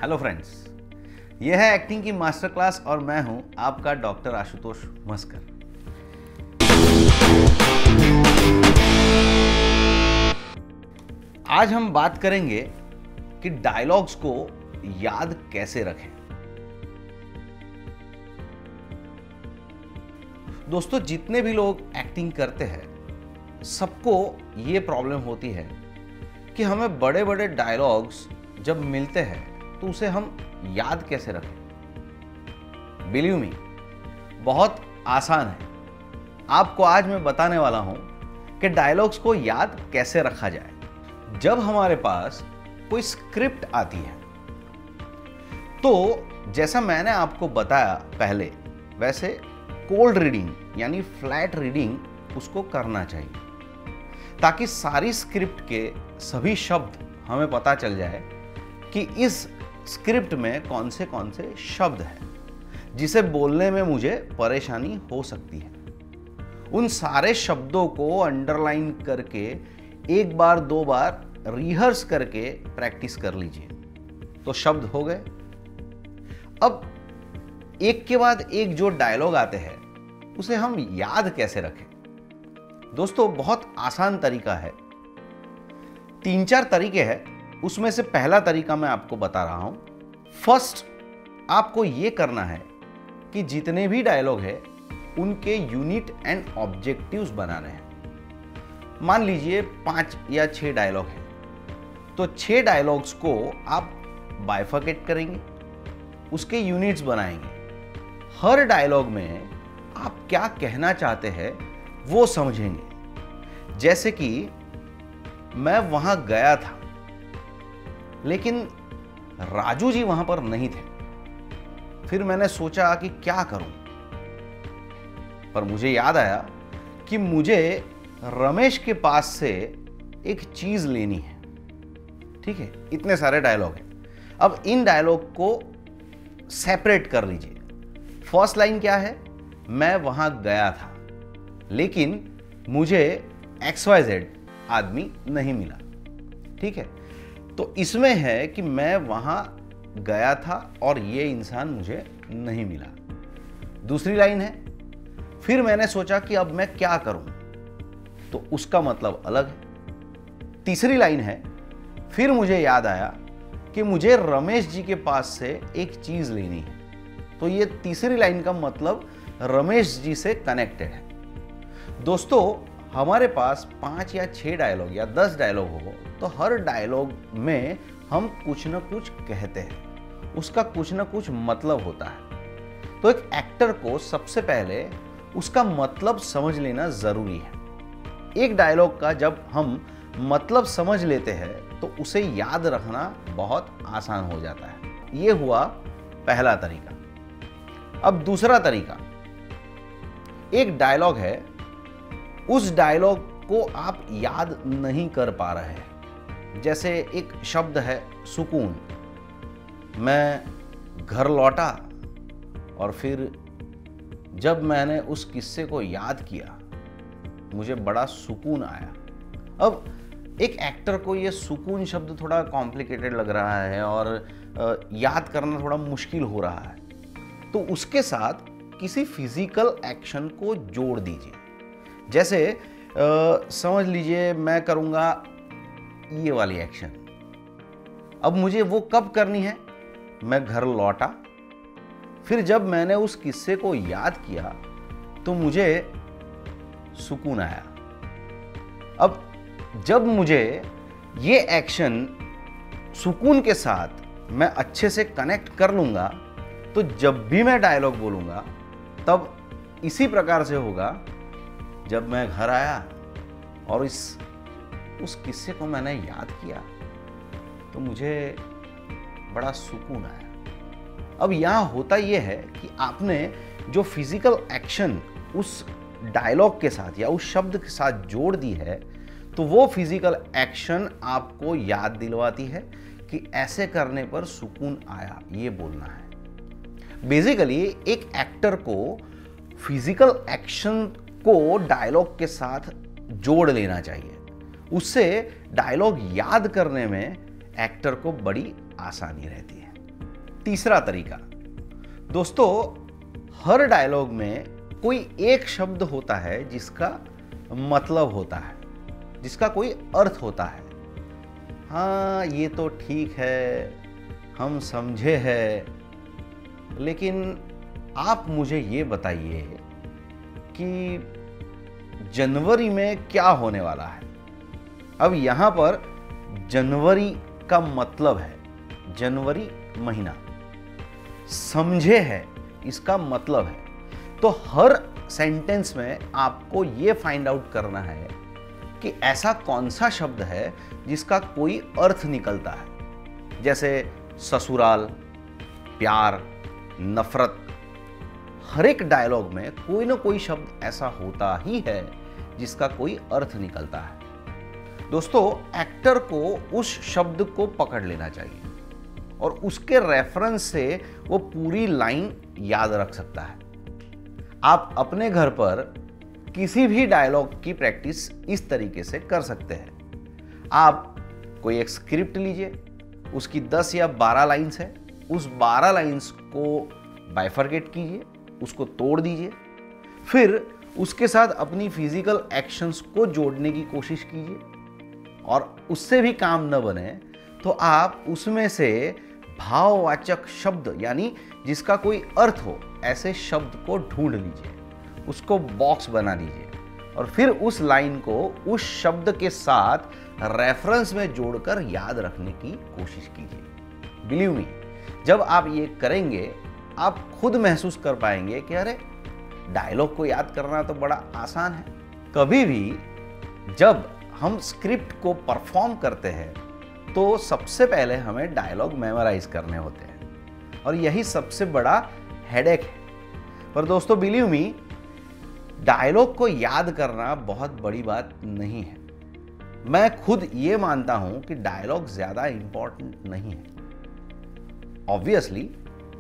Hello friends, यह है acting की मास्टर क्लास और मैं हूं आपका डॉक्टर आशुतोष मस्कर। आज हम बात करेंगे कि डायलॉग्स को याद कैसे रखें। दोस्तों, जितने भी लोग एक्टिंग करते हैं सबको ये प्रॉब्लम होती है कि हमें बड़े बड़े डायलॉग्स जब मिलते हैं तो उसे हम याद कैसे रखें। बिलीव मी, बहुत आसान है। आपको आज मैं बताने वाला हूं कि डायलॉग्स को याद कैसे रखा जाए। जब हमारे पास कोई स्क्रिप्ट आती है तो जैसा मैंने आपको बताया पहले, वैसे कोल्ड रीडिंग यानी फ्लैट रीडिंग उसको करना चाहिए ताकि सारी स्क्रिप्ट के सभी शब्द हमें पता चल जाए कि इस स्क्रिप्ट में कौन से शब्द हैं जिसे बोलने में मुझे परेशानी हो सकती है। उन सारे शब्दों को अंडरलाइन करके एक बार दो बार रिहर्स करके प्रैक्टिस कर लीजिए तो शब्द हो गए। अब एक के बाद एक जो डायलॉग आते हैं उसे हम याद कैसे रखें। दोस्तों, बहुत आसान तरीका है। 3-4 तरीके हैं, उसमें से पहला तरीका मैं आपको बता रहा हूं। फर्स्ट, आपको यह करना है कि जितने भी डायलॉग है उनके यूनिट एंड ऑब्जेक्टिव्स बनाने हैं। मान लीजिए 5 या 6 डायलॉग है तो 6 डायलॉग्स को आप बाइफरकेट करेंगे, उसके यूनिट्स बनाएंगे। हर डायलॉग में आप क्या कहना चाहते हैं वो समझेंगे। जैसे कि मैं वहां गया था लेकिन राजू जी वहां पर नहीं थे, फिर मैंने सोचा कि क्या करूं, पर मुझे याद आया कि मुझे रमेश के पास से एक चीज लेनी है। ठीक है, इतने सारे डायलॉग हैं। अब इन डायलॉग को सेपरेट कर लीजिए। फर्स्ट लाइन क्या है? मैं वहां गया था लेकिन मुझे XYZ आदमी नहीं मिला। ठीक है, तो इसमें है कि मैं वहां गया था और ये इंसान मुझे नहीं मिला। दूसरी लाइन है, फिर मैंने सोचा कि अब मैं क्या करूं, तो उसका मतलब अलग है। तीसरी लाइन है, फिर मुझे याद आया कि मुझे रमेश जी के पास से एक चीज लेनी है, तो ये तीसरी लाइन का मतलब रमेश जी से कनेक्टेड है। दोस्तों, हमारे पास 5 या 6 डायलॉग या 10 डायलॉग हो तो हर डायलॉग में हम कुछ न कुछ कहते हैं, उसका कुछ न कुछ मतलब होता है। तो एक एक्टर को सबसे पहले उसका मतलब समझ लेना जरूरी है। एक डायलॉग का जब हम मतलब समझ लेते हैं तो उसे याद रखना बहुत आसान हो जाता है। यह हुआ पहला तरीका। अब दूसरा तरीका, एक डायलॉग है, उस डायलॉग को आप याद नहीं कर पा रहे हैं। जैसे एक शब्द है सुकून। मैं घर लौटा और फिर जब मैंने उस किस्से को याद किया मुझे बड़ा सुकून आया। अब एक एक्टर को ये सुकून शब्द थोड़ा कॉम्प्लिकेटेड लग रहा है और याद करना थोड़ा मुश्किल हो रहा है, तो उसके साथ किसी फिजिकल एक्शन को जोड़ दीजिए। जैसे समझ लीजिए मैं करूंगा ये वाली एक्शन। अब मुझे वो कब करनी है? मैं घर लौटा, फिर जब मैंने उस किस्से को याद किया तो मुझे सुकून आया। अब जब मुझे ये एक्शन सुकून के साथ मैं अच्छे से कनेक्ट कर लूंगा तो जब भी मैं डायलॉग बोलूंगा तब इसी प्रकार से होगा। जब मैं घर आया और उस किस्से को मैंने याद किया तो मुझे बड़ा सुकून आया। अब यहां होता यह है कि आपने जो फिजिकल एक्शन उस डायलॉग के साथ या उस शब्द के साथ जोड़ दी है तो वो फिजिकल एक्शन आपको याद दिलवाती है कि ऐसे करने पर सुकून आया, ये बोलना है। बेसिकली एक एक्टर को फिजिकल एक्शन को डायलॉग के साथ जोड़ लेना चाहिए। उससे डायलॉग याद करने में एक्टर को बड़ी आसानी रहती है। तीसरा तरीका, दोस्तों हर डायलॉग में कोई एक शब्द होता है जिसका मतलब होता है, जिसका कोई अर्थ होता है। हाँ ये तो ठीक है, हम समझे हैं, लेकिन आप मुझे ये बताइए कि जनवरी में क्या होने वाला है। अब यहां पर जनवरी का मतलब है जनवरी महीना, समझे है इसका मतलब है। तो हर सेंटेंस में आपको ये फाइंड आउट करना है कि ऐसा कौन सा शब्द है जिसका कोई अर्थ निकलता है। जैसे ससुराल, प्यार, नफरत, हर एक डायलॉग में कोई ना कोई शब्द ऐसा होता ही है जिसका कोई अर्थ निकलता है। दोस्तों एक्टर को उस शब्द को पकड़ लेना चाहिए और उसके रेफरेंस से वो पूरी लाइन याद रख सकता है। आप अपने घर पर किसी भी डायलॉग की प्रैक्टिस इस तरीके से कर सकते हैं। आप कोई एक स्क्रिप्ट लीजिए, उसकी 10 या 12 लाइन्स है, उस 12 लाइन्स को बाइफरकेट कीजिए, उसको तोड़ दीजिए, फिर उसके साथ अपनी फिजिकल एक्शंस को जोड़ने की कोशिश कीजिए और उससे भी काम न बने तो आप उसमें से भाववाचक शब्द यानी जिसका कोई अर्थ हो ऐसे शब्द को ढूंढ लीजिए, उसको बॉक्स बना लीजिए और फिर उस लाइन को उस शब्द के साथ रेफरेंस में जोड़कर याद रखने की कोशिश कीजिए। बिलीव मी, जब आप ये करेंगे आप खुद महसूस कर पाएंगे कि अरे डायलॉग को याद करना तो बड़ा आसान है। कभी भी जब हम स्क्रिप्ट को परफॉर्म करते हैं तो सबसे पहले हमें डायलॉग मेमोराइज करने होते हैं और यही सबसे बड़ा हेडेक है। पर दोस्तों बिलीव मी, डायलॉग को याद करना बहुत बड़ी बात नहीं है। मैं खुद ये मानता हूं कि डायलॉग ज्यादा इंपॉर्टेंट नहीं है। ऑब्वियसली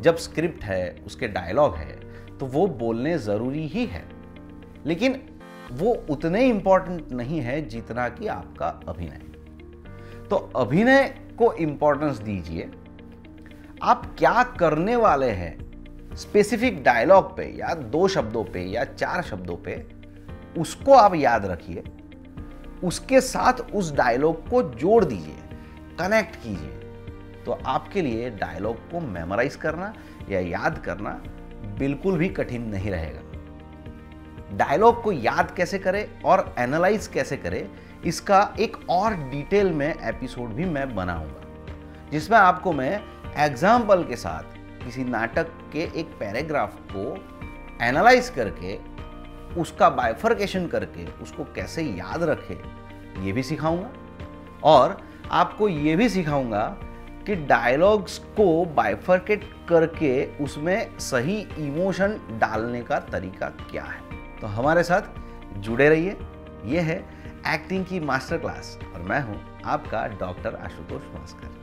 जब स्क्रिप्ट है, उसके डायलॉग है तो वो बोलने जरूरी ही है, लेकिन वो उतने इंपॉर्टेंट नहीं है जितना कि आपका अभिनय। तो अभिनय को इंपॉर्टेंस दीजिए। आप क्या करने वाले हैं स्पेसिफिक डायलॉग पे या 2 शब्दों पे या 4 शब्दों पे, उसको आप याद रखिए, उसके साथ उस डायलॉग को जोड़ दीजिए, कनेक्ट कीजिए। तो आपके लिए डायलॉग को मेमोराइज करना या याद करना बिल्कुल भी कठिन नहीं रहेगा। डायलॉग को याद कैसे करें और एनालाइज कैसे करें, इसका एक और डिटेल में एपिसोड भी मैं बनाऊंगा, जिसमें आपको मैं एग्जाम्पल के साथ किसी नाटक के एक पैराग्राफ को एनालाइज करके उसका बाइफरकेशन करके उसको कैसे याद रखें ये भी सिखाऊंगा और आपको ये भी सिखाऊंगा कि डायलॉग्स को बाइफरकेट करके उसमें सही इमोशन डालने का तरीका क्या है। तो हमारे साथ जुड़े रहिए। ये है एक्टिंग की मास्टर क्लास और मैं हूं आपका डॉक्टर आशुतोष भास्कर।